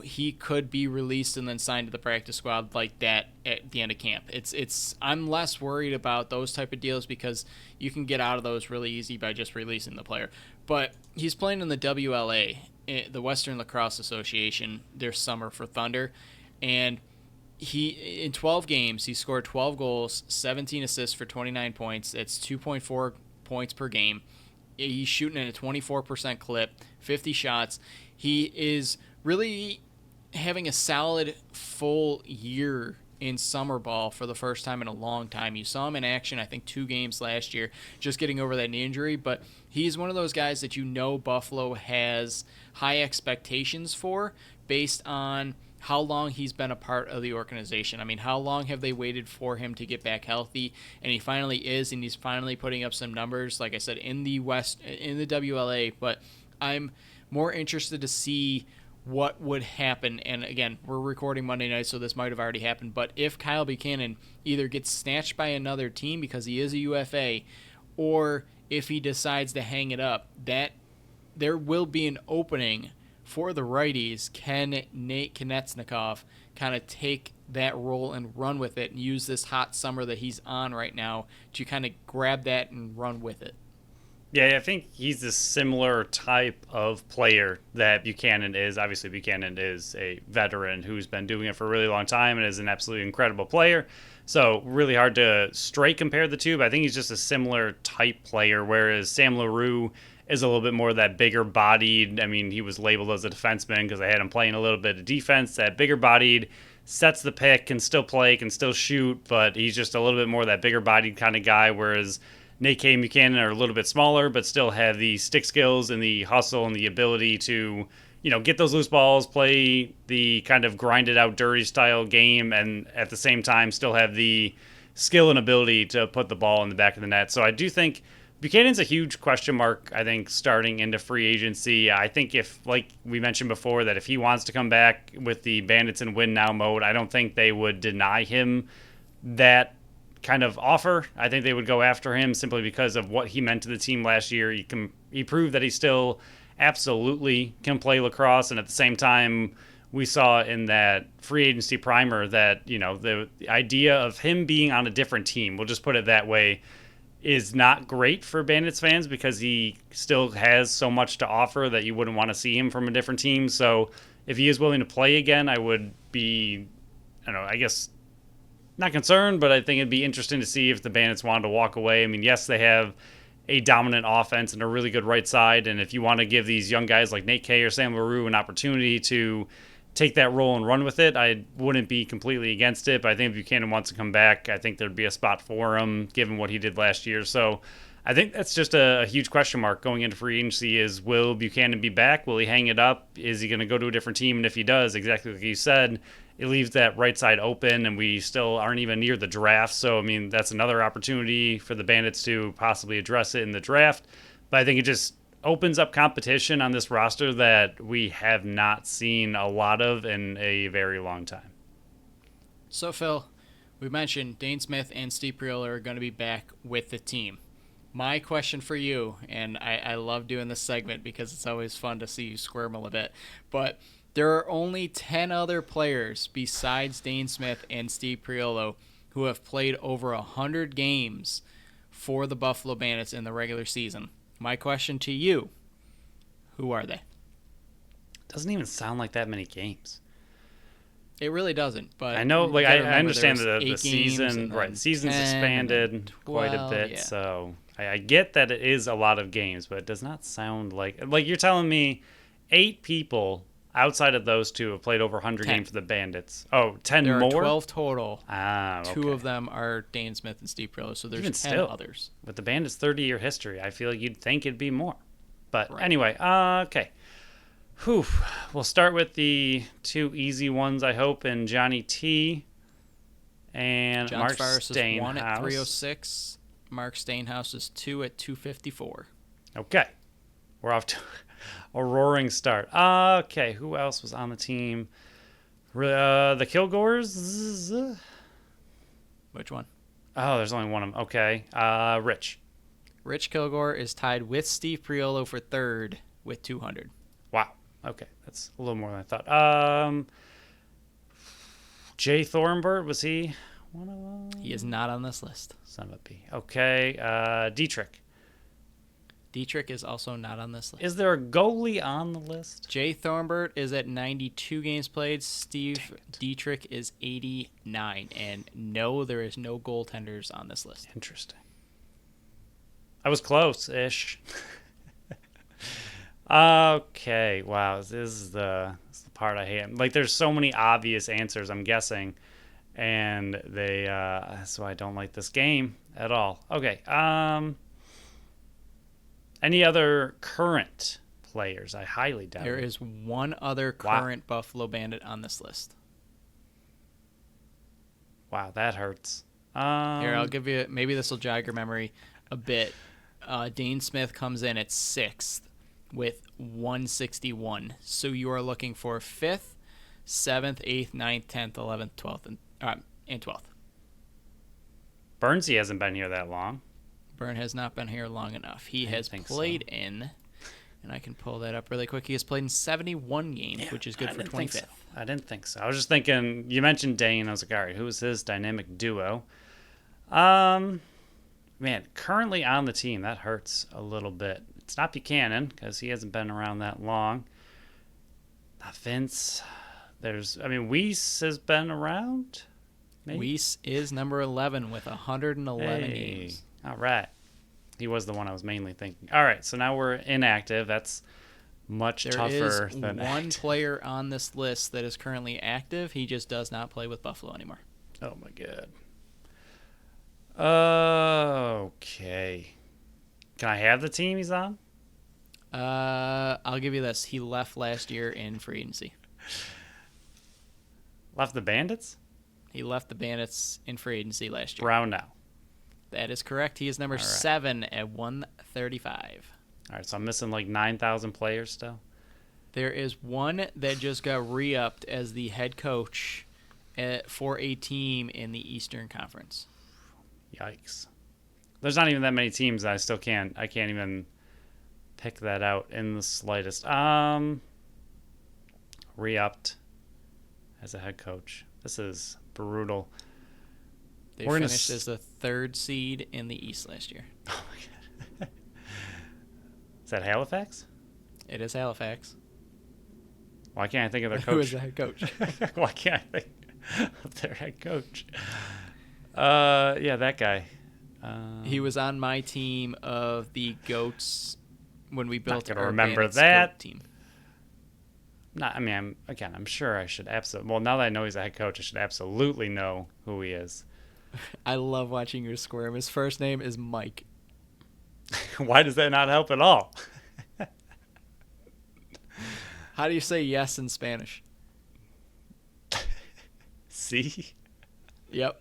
he could be released and then signed to the practice squad like that at the end of camp. I'm less worried about those type of deals because you can get out of those really easy by just releasing the player. But he's playing in the WLA, the Western Lacrosse Association, their summer for Thunder, and in 12 games he scored 12 goals, 17 assists for 29 points. That's 2.4 points per game. He's shooting at a 24% clip, 50 shots. He is really having a solid full year in summer ball for the first time in a long time. You saw him in action, I think, 2 games last year, just getting over that knee injury. But he's one of those guys that Buffalo has high expectations for based on how long he's been a part of the organization. I mean, how long have they waited for him to get back healthy? And he finally is, and he's finally putting up some numbers, like I said, in the WLA. But I'm more interested to see what would happen. And again, we're recording Monday night, so this might have already happened. But if Kyle Buchanan either gets snatched by another team because he is a UFA, or if he decides to hang it up, that there will be an opening for the righties. Can Nate Konechnikov kind of take that role and run with it and use this hot summer that he's on right now to kind of grab that and run with it? Yeah, I think he's a similar type of player that Buchanan is. Obviously, Buchanan is a veteran who's been doing it for a really long time and is an absolutely incredible player. So really hard to straight compare the two, but I think he's just a similar type player, whereas Sam LaRue is a little bit more that bigger bodied. I mean, he was labeled as a defenseman because I had him playing a little bit of defense. That bigger bodied, sets the pick, can still play, can still shoot, but he's just a little bit more that bigger bodied kind of guy, whereas Nate K and Buchanan are a little bit smaller, but still have the stick skills and the hustle and the ability to, get those loose balls, play the kind of grinded out dirty style game, and at the same time still have the skill and ability to put the ball in the back of the net. So I do think Buchanan's a huge question mark, I think, starting into free agency. I think if, like we mentioned before, that if he wants to come back with the Bandits and win now mode, I don't think they would deny him that kind of offer. I think they would go after him simply because of what he meant to the team last year. He proved that he still absolutely can play lacrosse, and at the same time, we saw in that free agency primer that the idea of him being on a different team, we'll just put it that way, is not great for Bandits fans because he still has so much to offer that you wouldn't want to see him from a different team. So if he is willing to play again, I would be, I guess not concerned, but I think it'd be interesting to see if the Bandits wanted to walk away. I mean, yes, they have a dominant offense and a really good right side, and if you want to give these young guys like Nate K or Sam LaRue an opportunity to take that role and run with it, I wouldn't be completely against it. But I think if Buchanan wants to come back, I think there'd be a spot for him given what he did last year. So I think that's just a huge question mark going into free agency is, will Buchanan be back? Will he hang it up? Is he going to go to a different team? And if he does, exactly like you said, it leaves that right side open, and we still aren't even near the draft. So, I mean, that's another opportunity for the Bandits to possibly address it in the draft. But I think it just opens up competition on this roster that we have not seen a lot of in a very long time. So, Phil, we mentioned Dane Smith and Steve Priola are going to be back with the team. My question for you, and I love doing this segment because it's always fun to see you squirm a bit, but there are only 10 other players besides Dane Smith and Steve Priola who have played over 100 games for the Buffalo Bandits in the regular season. My question to you, who are they? Doesn't even sound like that many games. It really doesn't, but I know, like I understand the season, right? The season's 10, expanded 12, quite a bit, yeah. so I get that it is a lot of games, but it does not sound like you're telling me 8 people outside of those two have played over 100 10. games for the Bandits. Oh, 10 There more? are 12 total. Ah, okay. 2 of them are Dane Smith and Steve Perillo, so there's Even 10 still, others. with the Bandits' 30-year history, I feel like you'd think it'd be more. But Right. anyway, okay. Whew. We'll start with the 2 easy ones, I hope, and Johnny T. and John Mark Sparus is 1 at Stainhouse. 306. Mark Stainhouse is 2 at 254. Okay. We're off to a roaring start. Okay, who else was on the team? The Kilgores? Which one? Oh, there's only one of them. Okay. Rich. Rich Kilgore is tied with Steve Priolo for third with 200. Wow. Okay, that's a little more than I thought. Jay Thornbird, was he one of them? He is not on this list. Son of a B. Okay. Dietrich. Dietrich is also not on this list. Is there a goalie on the list? Jay Thornbird is at 92 games played. Steve Dietrich is 89. And no, there is no goaltenders on this list. Interesting. I was close-ish. Okay. Wow. This is the part I hate. Like, there's so many obvious answers, I'm guessing. And that's why I don't like this game at all. Okay. Any other current players? I highly doubt There it. is one other current Buffalo Bandit on this list. Wow, that hurts. Here, I'll give you, maybe this will jog your memory a bit. Dane Smith comes in at 6th with 161. So you are looking for 5th, 7th, 8th, 9th, 10th, 11th, 12th, and 12th. Burnsy hasn't been here that long. Byrne has not been here long enough. He has played in, and I can pull that up really quick. He has played in 71 games, which is good for 25th. I didn't think so. I was just thinking, you mentioned Dane. I was like, all right, who's his dynamic duo? Man, currently on the team, that hurts a little bit. It's not Buchanan, because he hasn't been around that long. Not Vince. Weiss has been around? Maybe? Weiss is number 11 with 111 Hey. games. All right. He was the one I was mainly thinking. All right, so now we're inactive. That's much tougher than There is one active. player on this list that is currently active. He just does not play with Buffalo anymore. Oh, my God. Okay. Can I have the team he's on? I'll give you this. He left last year in free agency. Left the Bandits? He left the Bandits in free agency last year. Brown now. That is correct. He is number All right. 7 at 135. All right, so I'm missing like 9,000 players still. There is one that just got re-upped as the head coach for a team in the Eastern Conference. Yikes. There's not even that many teams. I can't even pick that out in the slightest. Re-upped as a head coach. This is brutal. They We're gonna finished as the 3rd seed in the East last year. Oh my God. Is that Halifax? It is Halifax. Why can't I think of their Who is coach? the head coach? Why can't I think of their head coach? Yeah, that guy. He was on my team of the Goats when we built gonna our remember Bandits that. Goat team. I'm sure I should absolutely. Well, now that I know he's a head coach, I should absolutely know who he is. I love watching you squirm. His first name is Mike. Why does that not help at all? How do you say yes in Spanish? See? Yep.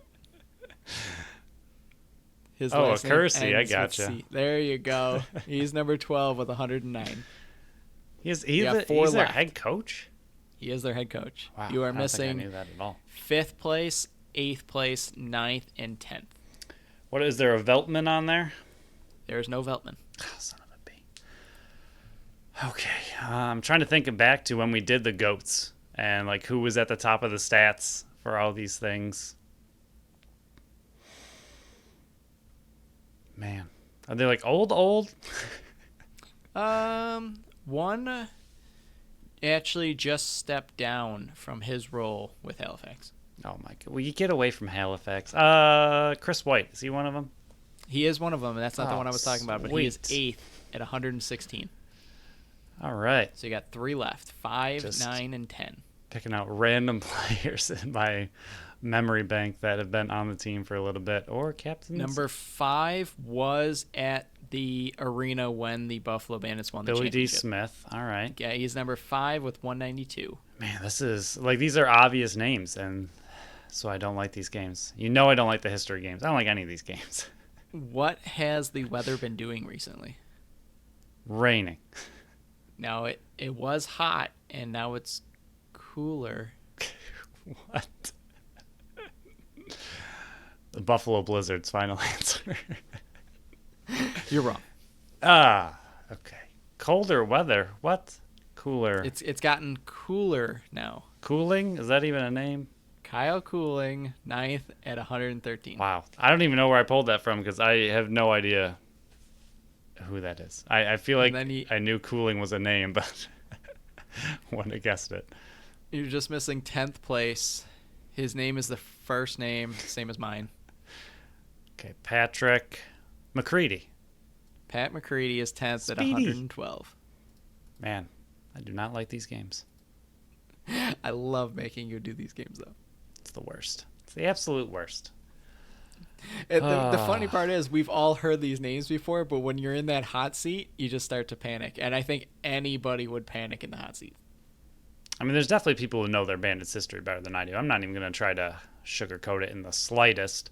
His Oh, last name Kersey, I ends with gotcha. C. There you go. He's number 12 with 109. He's got 4 their left. head coach? He is their head coach. Wow, You I are don't think I missing knew that at all. 5th place, 8th place, 9th, and 10th. What is there a Veltman on there? There's no Veltman. Oh, son of a B. Okay, I'm trying to think back to when we did the goats and like who was at the top of the stats for all these things. Man, are they like old? One actually just stepped down from his role with Halifax. Oh my God! Will you get away from Halifax? Chris White, is he one of them? He is one of them, and that's not the Oh, one I was talking about, but he is sweet. 8th at 116. All right. So you got 3 left: 5, Just 9, and 10. picking out random players in my memory bank that have been on the team for a little bit, or captains. Number 5 was at the arena when the Buffalo Bandits won the Billy D. championship. Smith. All right. Yeah, he's number 5 with 192. Man, this is like these are obvious names, and so I don't like these games. I don't like the history games. I don't like any of these games. What has the weather been doing recently? Raining. Now, it was hot, and now it's cooler. What? The Buffalo Blizzard's final answer. You're wrong. Okay. Colder weather. What? Cooler. It's gotten cooler now. Cooling? Is that even a name? Kyle Cooling, 9th at 113. Wow. I don't even know where I pulled that from because I have no idea who that is. I feel like I knew Cooling was a name, but wouldn't have guessed it. You're just missing 10th place. His name is the first name, same as mine. Okay, Patrick McCready. Pat McCready is 10th at Speedy. 112. Man, I do not like these games. I love making you do these games, though. It's the worst. It's the absolute worst. And the funny part is we've all heard these names before, but when you're in that hot seat, you just start to panic. And I think anybody would panic in the hot seat. I mean, there's definitely people who know their Bandits history better than I do. I'm not even going to try to sugarcoat it in the slightest.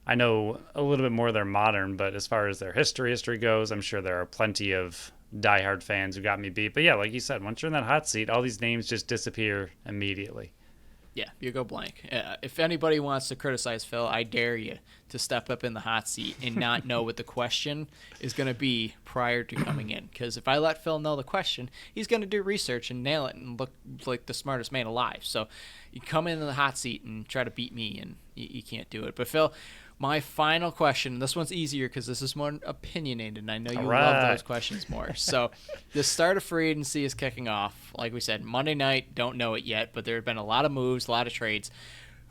I know a little bit more of their modern, but as far as their history goes, I'm sure there are plenty of diehard fans who got me beat. But yeah, like you said, once you're in that hot seat, all these names just disappear immediately. Yeah, you go blank. If anybody wants to criticize Phil, I dare you to step up in the hot seat and not know what the question is going to be prior to coming in. Because if I let Phil know the question, he's going to do research and nail it and look like the smartest man alive. So you come into the hot seat and try to beat me, and you can't do it. But Phil, my final question, this one's easier because this is more opinionated, and I know you love those questions more. So the start of free agency is kicking off. Like we said, Monday night, don't know it yet, but there have been a lot of moves, a lot of trades.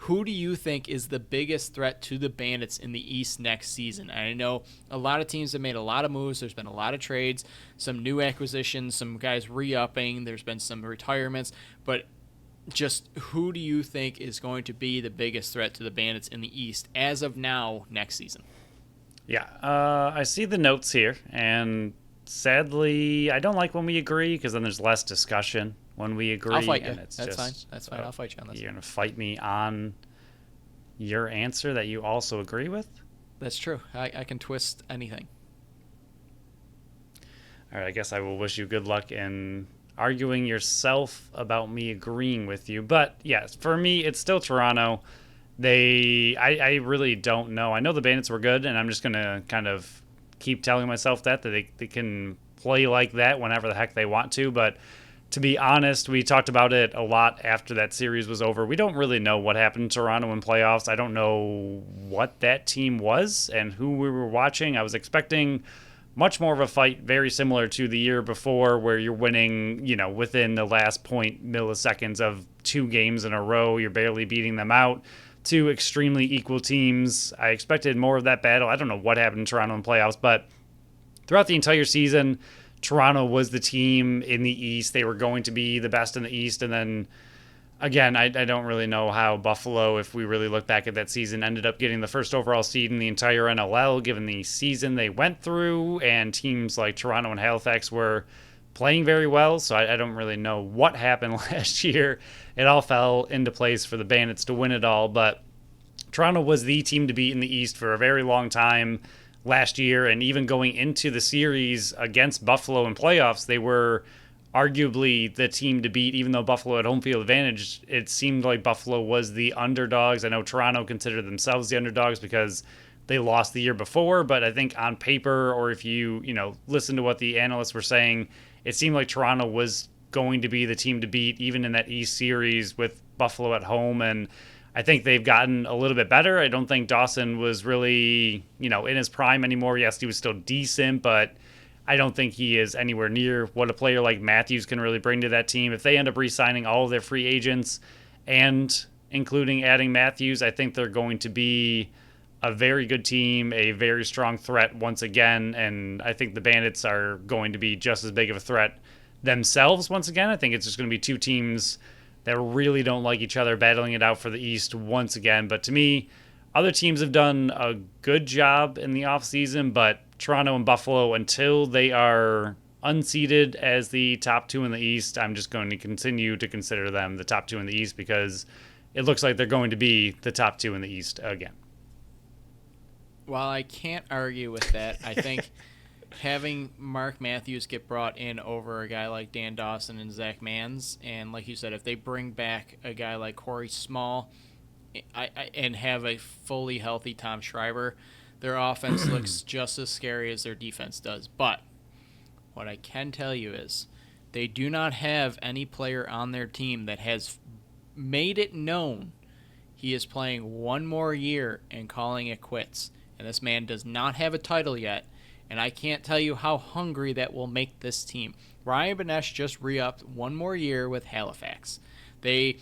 Who do you think is the biggest threat to the Bandits in the East next season? And I know a lot of teams have made a lot of moves. There's been a lot of trades, some new acquisitions, some guys re-upping. There's been some retirements, but just who do you think is going to be the biggest threat to the Bandits in the East as of now next season? Yeah, I see the notes here, and sadly, I don't like when we agree because then there's less discussion when we agree. I'll fight you. And it's That's just, fine. That's fine. I'll fight you on this. You're going to fight me on your answer that you also agree with? That's true. I can twist anything. All right, I guess I will wish you good luck in arguing yourself about me agreeing with you. But yes, for me, it's still Toronto. I really don't know. I know the Bandits were good, and I'm just going to kind of keep telling myself that they can play like that whenever the heck they want to. But to be honest, we talked about it a lot after that series was over. We don't really know what happened in Toronto in playoffs. I don't know what that team was and who we were watching. I was expecting much more of a fight, very similar to the year before, where you're winning, within the last milliseconds of 2 games in a row. You're barely beating them out. 2 extremely equal teams. I expected more of that battle. I don't know what happened in Toronto in playoffs, but throughout the entire season, Toronto was the team in the East. They were going to be the best in the East. And then, again, I don't really know how Buffalo, if we really look back at that season, ended up getting the first overall seed in the entire NLL, given the season they went through. And teams like Toronto and Halifax were playing very well. So I don't really know what happened last year. It all fell into place for the Bandits to win it all. But Toronto was the team to beat in the East for a very long time last year. And even going into the series against Buffalo in playoffs, they were arguably the team to beat. Even though Buffalo had home field advantage, it seemed like Buffalo was the underdogs. I know Toronto considered themselves the underdogs because they lost the year before, but I think on paper, or if you listen to what the analysts were saying, it seemed like Toronto was going to be the team to beat even in that East series with Buffalo at home. And I think they've gotten a little bit better. I don't think Dawson was really, in his prime anymore. Yes, he was still decent, but I don't think he is anywhere near what a player like Matthews can really bring to that team. If they end up re-signing all of their free agents and including adding Matthews, I think they're going to be a very good team, a very strong threat once again, and I think the Bandits are going to be just as big of a threat themselves once again. I think it's just going to be two teams that really don't like each other battling it out for the East once again. But to me, other teams have done a good job in the offseason, but Toronto and Buffalo, until they are unseeded as the top two in the East, I'm just going to continue to consider them the top two in the East because it looks like they're going to be the top two in the East again. While I can't argue with that, I think having Mark Matthews get brought in over a guy like Dan Dawson and Zach Manns, and like you said, if they bring back a guy like Corey Small and have a fully healthy Tom Schreiber, their offense looks just as scary as their defense does. But what I can tell you is they do not have any player on their team that has made it known he is playing one more year and calling it quits. And this man does not have a title yet, and I can't tell you how hungry that will make this team. Ryan Benesch just re-upped one more year with Halifax. They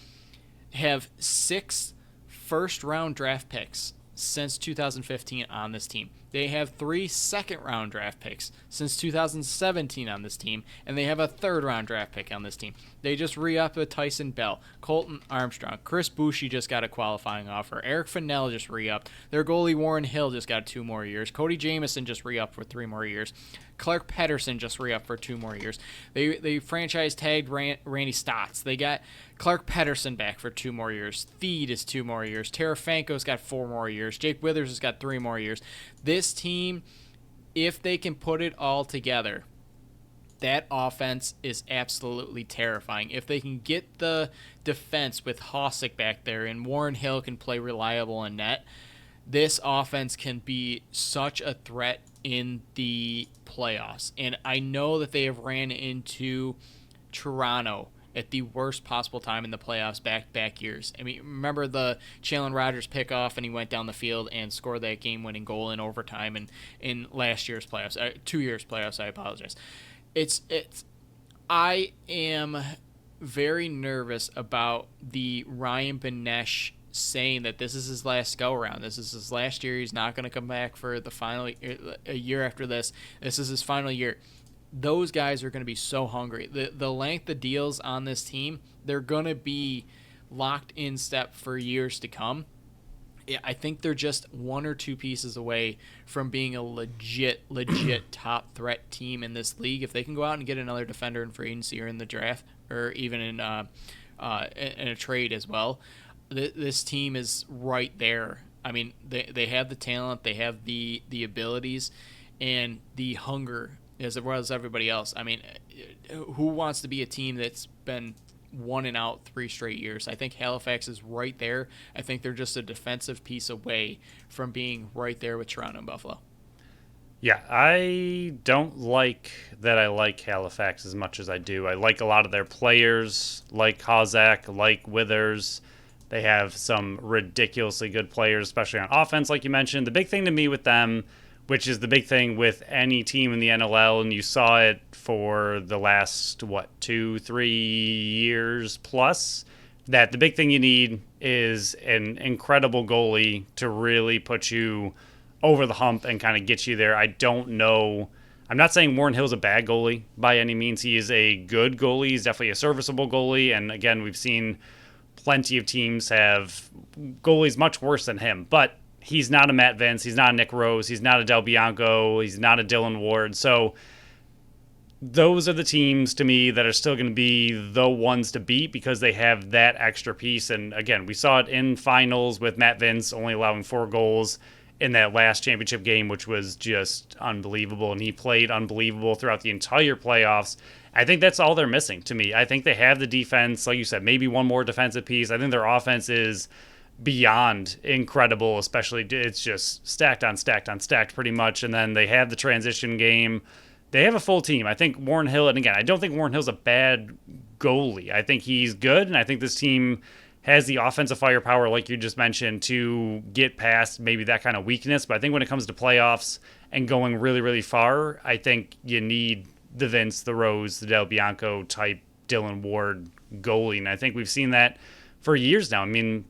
have 6 first-round draft picks since 2015 on this team. They have 3 second-round draft picks since 2017 on this team, and they have a third-round draft pick on this team. They just re-upped with Tyson Bell, Colton Armstrong, Chris Bushi just got a qualifying offer, Eric Fennell just re-upped, their goalie Warren Hill just got 2 more years, Cody Jamieson just re-upped for 3 more years, Clark Pedersen just re-upped for 2 more years. They franchise tagged Randy Stotts. They got Clark Pedersen back for 2 more years. Theed is 2 more years. Tarafanko's got 4 more years. Jake Withers has got 3 more years. This team, if they can put it all together, that offense is absolutely terrifying. If they can get the defense with Hossack back there and Warren Hill can play reliable in net, this offense can be such a threat in the playoffs. And I know that they have ran into Toronto at the worst possible time in the playoffs back years. I mean, remember the Challen Rogers pickoff and he went down the field and scored that game-winning goal in overtime and in last year's playoffs, 2 years playoffs, I apologize. I am very nervous about the Ryan Benesch saying that this is his last go-around. This is his last year. He's not going to come back for the final a year after this. This is his final year. Those guys are going to be so hungry. The length of deals on this team, they're going to be locked in step for years to come. I think they're just 1 or 2 pieces away from being a legit top threat team in this league. If they can go out and get another defender in free agency or in the draft or even in a trade as well, this team is right there. I mean, they have the talent, they have the abilities, and the hunger as well as everybody else. I mean, who wants to be a team that's been 1 and out 3 straight years? I think Halifax is right there. I think they're just a defensive piece away from being right there with Toronto and Buffalo. Yeah, I don't like that I like Halifax as much as I do. I like a lot of their players, like Hossack, like Withers. They have some ridiculously good players, especially on offense, like you mentioned. The big thing to me with them, which is the big thing with any team in the NLL, and you saw it for the last, 2-3 years plus, that the big thing you need is an incredible goalie to really put you over the hump and kind of get you there. I don't know. I'm not saying Warren Hill's a bad goalie by any means. He is a good goalie. He's definitely a serviceable goalie. And again, we've seen plenty of teams have goalies much worse than him. But he's not a Matt Vince. He's not a Nick Rose. He's not a Del Bianco. He's not a Dylan Ward. So those are the teams to me that are still going to be the ones to beat because they have that extra piece. And again, we saw it in finals with Matt Vince only allowing 4 goals in that last championship game, which was just unbelievable. And he played unbelievable throughout the entire playoffs. I think that's all they're missing to me. I think they have the defense, like you said, maybe one more defensive piece. I think their offense is beyond incredible, especially it's just stacked on stacked on stacked pretty much. And then they have the transition game. They have a full team. I think Warren Hill, and again, I don't think Warren Hill's a bad goalie. I think he's good, and I think this team has the offensive firepower, like you just mentioned, to get past maybe that kind of weakness. But I think when it comes to playoffs and going really, really far, I think you need the Vince, the Rose, the Del Bianco type Dylan Ward goalie. And I think we've seen that for years now. I mean,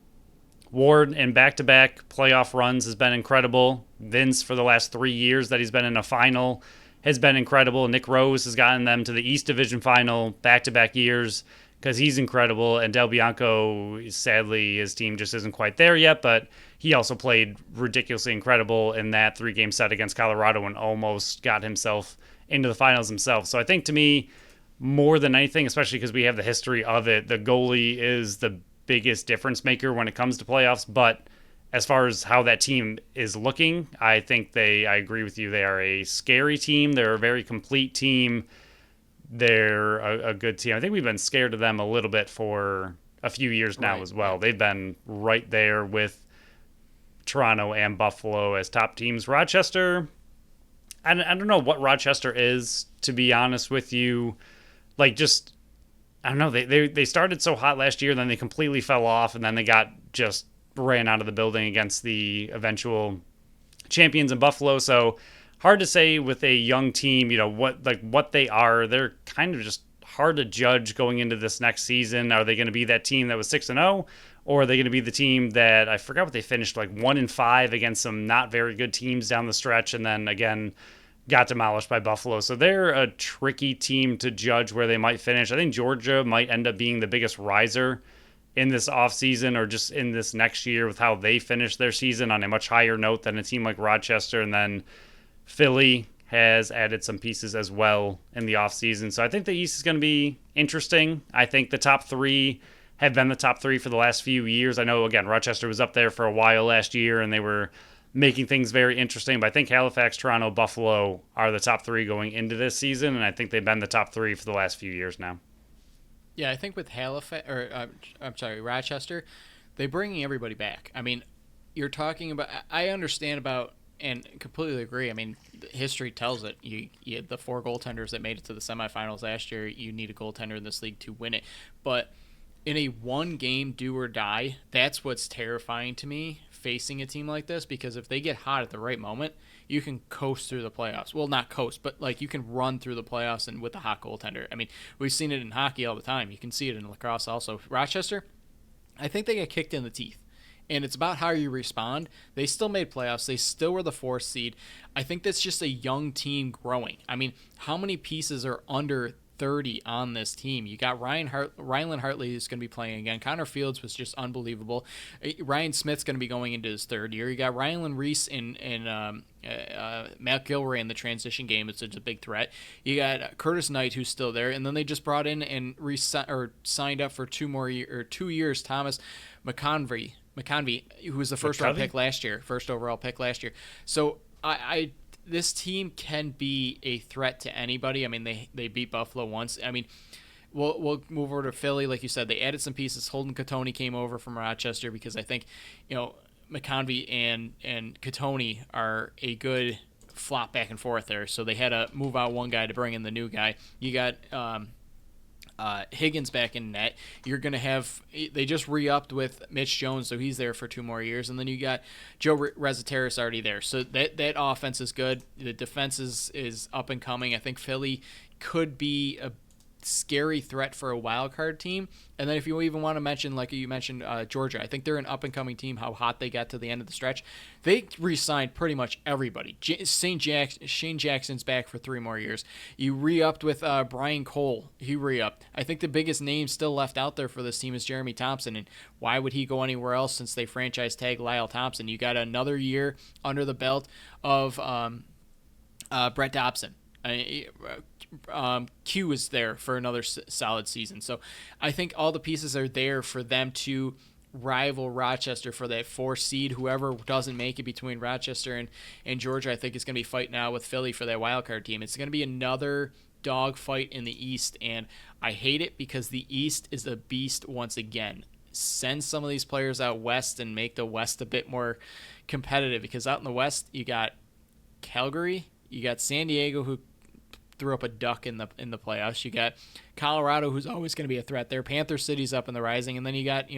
Ward in back-to-back playoff runs has been incredible. Vince, for the last 3 years that he's been in a final, has been incredible. Nick Rose has gotten them to the East Division final back-to-back years because he's incredible. And Del Bianco, sadly, his team just isn't quite there yet, but he also played ridiculously incredible in that 3-game set against Colorado and almost got himself into the finals himself. So I think, to me, more than anything, especially because we have the history of it, the goalie is the biggest difference maker when it comes to playoffs. But as far as how that team is looking, I think I agree with you. They are a scary team. They're a very complete team. They're a good team. I think we've been scared of them a little bit for a few years now as well. They've been right there with Toronto and Buffalo as top teams. Rochester, I don't know what Rochester is, to be honest with you. I don't know. They started so hot last year, then they completely fell off, and then they just ran out of the building against the eventual champions in Buffalo. So hard to say with a young team, what they are. They're kind of just hard to judge going into this next season. Are they going to be that team that was 6-0, or are they going to be the team that, I forgot what they finished, 1-5 against some not very good teams down the stretch, and then again got demolished by Buffalo. So they're a tricky team to judge where they might finish. I think Georgia might end up being the biggest riser in this offseason, or just in this next year, with how they finish their season on a much higher note than a team like Rochester. And then Philly has added some pieces as well in the offseason. So I think the East is going to be interesting. I think the top three have been the top three for the last few years. I know, again, Rochester was up there for a while last year, and they were making things very interesting. But I think Halifax, Toronto, Buffalo are the top three going into this season, and I think they've been the top three for the last few years now. Yeah, I think with Rochester, they're bringing everybody back. I mean, you're talking about. I understand about and completely agree. I mean, history tells it. You had the 4 goaltenders that made it to the semifinals last year. You need a goaltender in this league to win it, but in a 1-game do or die, that's what's terrifying to me facing a team like this, because if they get hot at the right moment, you can coast through the playoffs. Well, not coast, but you can run through the playoffs and with a hot goaltender. I mean, we've seen it in hockey all the time. You can see it in lacrosse also. Rochester, I think they get kicked in the teeth. And it's about how you respond. They still made playoffs. They still were the 4th seed. I think that's just a young team growing. I mean, how many pieces are under 30 on this team? You got Rylan Hartley is going to be playing again. Connor Fields was just unbelievable. Ryan Smith's going to be going into his 3rd year. You got Rylan Reese and Matt Gilroy in the transition game. It's a big threat. You got Curtis Knight, who's still there, and then they just brought in and signed up for 2 years Thomas McConvey, who was the first overall pick last year. So this team can be a threat to anybody. I mean, they beat Buffalo once. I mean, we'll move over to Philly. Like you said, they added some pieces. Holden Catoni came over from Rochester because I think, McConvey and Catoni are a good flop back and forth there. So they had to move out one guy to bring in the new guy. You got Higgins back in net. You're going to have – they just re-upped with Mitch Jones, so he's there for 2 more years. And then you got Joe Rezzateris already there. So that offense is good. The defense is up and coming. I think Philly could be a scary threat for a wild card team. And then if you even want to mention, like you mentioned, Georgia, I think they're an up-and-coming team, how hot they got to the end of the stretch. They re-signed pretty much everybody. Shane Jackson's back for 3 more years. You re-upped with Brian Cole. He re-upped. I think the biggest name still left out there for this team is Jeremy Thompson, and why would he go anywhere else since they franchise tag Lyle Thompson? You got another year under the belt of Brett Dobson. Q is there for another solid season. So I think all the pieces are there for them to rival Rochester for that 4 seed. Whoever doesn't make it between Rochester and Georgia, I think is going to be fighting out with Philly for that wild card team. It's going to be another dog fight in the East, and I hate it because the East is a beast once again. Send some of these players out west and make the West a bit more competitive, because out in the West you got Calgary, you got San Diego, who threw up a duck in the playoffs. You got Colorado, who's always going to be a threat there. Panther City's up in the rising, and then you got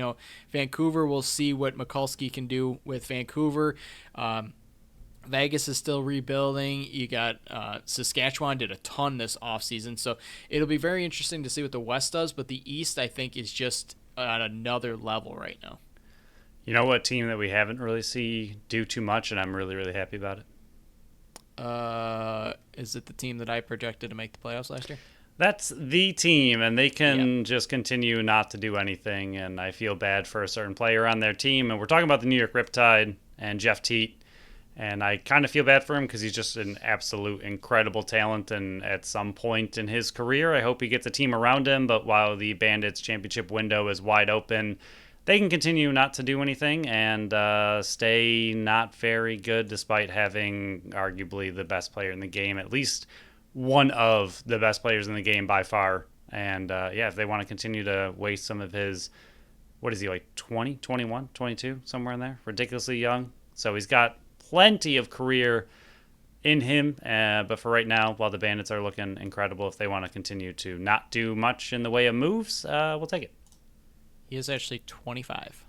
Vancouver. We'll see what Mikulski can do with Vancouver. Vegas is still rebuilding. You got Saskatchewan did a ton this offseason, so it'll be very interesting to see what the West does. But the East, I think, is just on another level right now. You know what team that we haven't really see do too much, and I'm really, really happy about it? Is it the team that I projected to make the playoffs last year? That's the team, and they can Yep. just continue not to do anything, and I feel bad for a certain player on their team. And we're talking about the New York Riptide and Jeff Teat, and I kind of feel bad for him because he's just an absolute incredible talent, and at some point in his career, I hope he gets a team around him. But while the Bandits championship window is wide open, they can continue not to do anything and stay not very good despite having arguably the best player in the game, at least one of the best players in the game by far. And if they want to continue to waste some of his, what is he, like 20, 21, 22, somewhere in there, ridiculously young. So he's got plenty of career in him. But for right now, while the Bandits are looking incredible, if they want to continue to not do much in the way of moves, we'll take it. He is actually 25.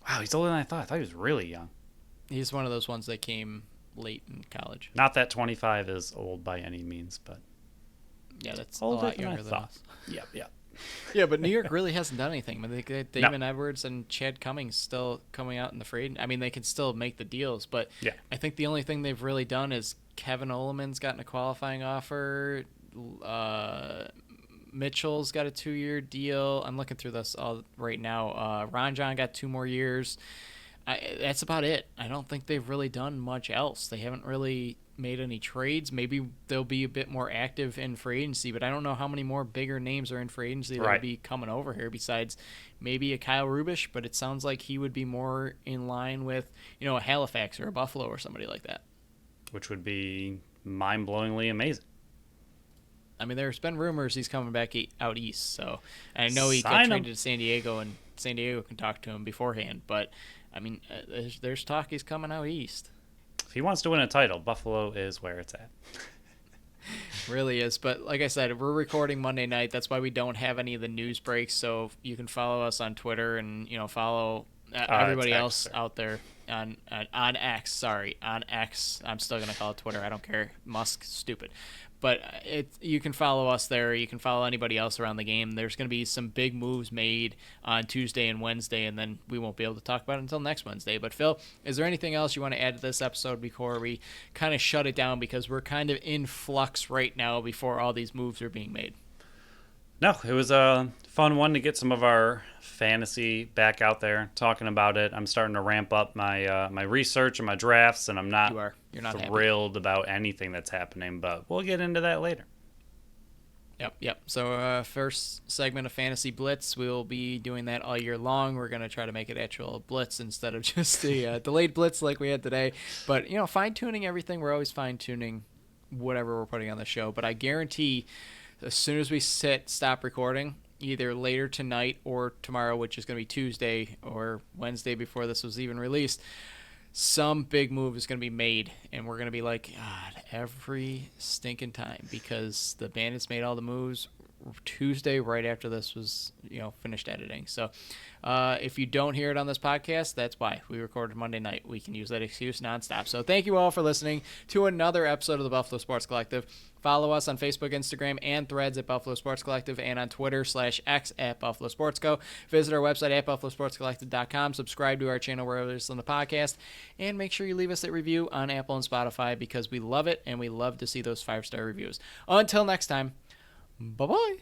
Wow, he's older than I thought. I thought he was really young. He's one of those ones that came late in college. Not that 25 is old by any means, but Yeah, that's older a lot than younger I than thought. us. Yep. Yeah, but New York really hasn't done anything. I mean, David No. Edwards and Chad Cummings still coming out in the free. I mean, they can still make the deals, but Yeah. I think the only thing they've really done is Kevin Oleman's gotten a qualifying offer. Mitchell's got a 2-year deal. I'm looking through this all right now. Ron John got 2 more years. That's about it. I don't think they've really done much else. They haven't really made any trades. Maybe they'll be a bit more active in free agency, but I don't know how many more bigger names are in free agency that would be coming over here besides maybe a Kyle Rubish, but it sounds like he would be more in line with, a Halifax or a Buffalo or somebody like that. Which would be mind-blowingly amazing. I mean, there's been rumors he's coming back out east, so I know he got Sign him. traded to San Diego, and San Diego can talk to him beforehand, but I mean, there's talk he's coming out east. If he wants to win a title, Buffalo is where it's at. Really is. But like I said, we're recording Monday night. That's why we don't have any of the news breaks. So you can follow us on Twitter and, follow everybody else out there on X. Sorry, on X. I'm still going to call it Twitter. I don't care. Musk, stupid. But you can follow us there. You can follow anybody else around the game. There's going to be some big moves made on Tuesday and Wednesday, and then we won't be able to talk about it until next Wednesday. But, Phil, is there anything else you want to add to this episode before we kind of shut it down? Because we're kind of in flux right now before all these moves are being made. No, it was a fun one to get some of our fantasy back out there, talking about it. I'm starting to ramp up my my research and my drafts, and I'm not, You're not thrilled about anything that's happening, but we'll get into that later. Yep. So first segment of Fantasy Blitz, we'll be doing that all year long. We're going to try to make it actual blitz instead of just the delayed blitz like we had today. But, fine-tuning everything. We're always fine-tuning whatever we're putting on the show. But I guarantee as soon as we stop recording, either later tonight or tomorrow, which is going to be Tuesday or Wednesday before this was even released, some big move is going to be made, and we're going to be like, God, every stinking time, because the Bandits made all the moves Tuesday right after this was, finished editing. So if you don't hear it on this podcast, that's why. We recorded Monday night. We can use that excuse nonstop. So thank you all for listening to another episode of the Buffalo Sports Collective. Follow us on Facebook, Instagram, and Threads at Buffalo Sports Collective, and on Twitter /X at Buffalo Sports Co. Visit our website at buffalosportscollective.com. Subscribe to our channel wherever you listen to the podcast, and make sure you leave us a review on Apple and Spotify because we love it, and we love to see those 5-star reviews. Until next time, bye-bye.